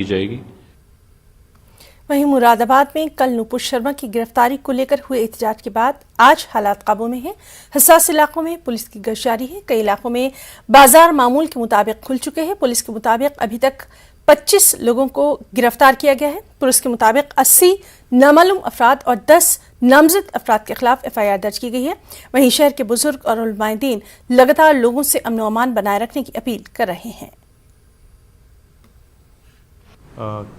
की जाएगी। वहीं मुरादाबाद में कल नुपुर शर्मा की गिरफ्तारी को लेकर हुए एहतजाज के बाद आज हालात काबू में हैं। हिसास इलाकों में पुलिस की गश्त जारी है। कई इलाकों में बाजार मामूल के मुताबिक खुल चुके हैं। पुलिस के मुताबिक अभी तक 25 लोगों को गिरफ्तार किया गया है। पुलिस के मुताबिक 80 नामालूम अफराद और 10 नामजद अफराद के खिलाफ FIR दर्ज की गई है। वहीं शहर के बुजुर्ग और उलमाए दीन लगातार लोगों से अमन व अमान बनाए रखने की अपील कर रहे हैं।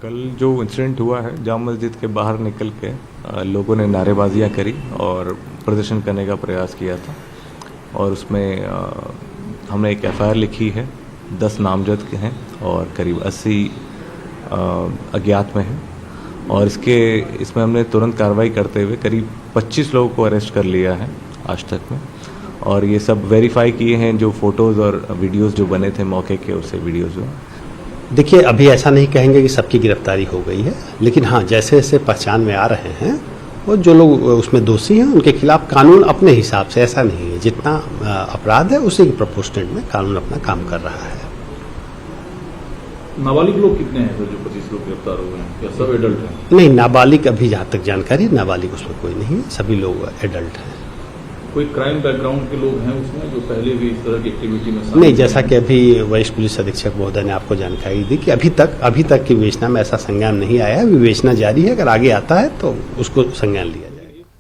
कल जो इंसिडेंट हुआ है, जामा मस्जिद के बाहर निकल के लोगों ने नारेबाजियां करी और प्रदर्शन करने का प्रयास किया था और उसमें हमने एक FIR लिखी है। 10 नामजद के हैं और करीब 80 अज्ञात में हैं और इसमें हमने तुरंत कार्रवाई करते हुए करीब 25 लोगों को अरेस्ट कर लिया है आज तक में और ये सब वेरीफाई किए हैं। जो फोटोज़ और वीडियोज़ जो बने थे मौके के, उससे वीडियोज़ जो देखिए, अभी ऐसा नहीं कहेंगे कि सबकी गिरफ्तारी हो गई है, लेकिन हाँ, जैसे जैसे पहचान में आ रहे हैं और जो लोग उसमें दोषी हैं उनके खिलाफ कानून अपने हिसाब से, ऐसा नहीं है, जितना अपराध है उसी के प्रोपोर्शनेट में कानून अपना काम कर रहा है। नाबालिग लोग कितने हैं सर जो 25 लोग गिरफ्तार हुए हैं, या सब एडल्ट हैं? नहीं, नाबालिग अभी जहाँ तक जानकारी, नाबालिग उसमें कोई नहीं है, सभी लोग एडल्ट हैं। कोई क्राइम बैकग्राउंड के लोग हैं उसमें जो पहले भी इस तरह की एक्टिविटी में शामिल नहीं, जैसा कि अभी वरिष्ठ पुलिस अधीक्षक महोदय ने आपको जानकारी दी कि अभी तक की विवेचना में ऐसा संज्ञान नहीं आया है। विवेचना जारी है, अगर आगे आता है तो उसको संज्ञान लिया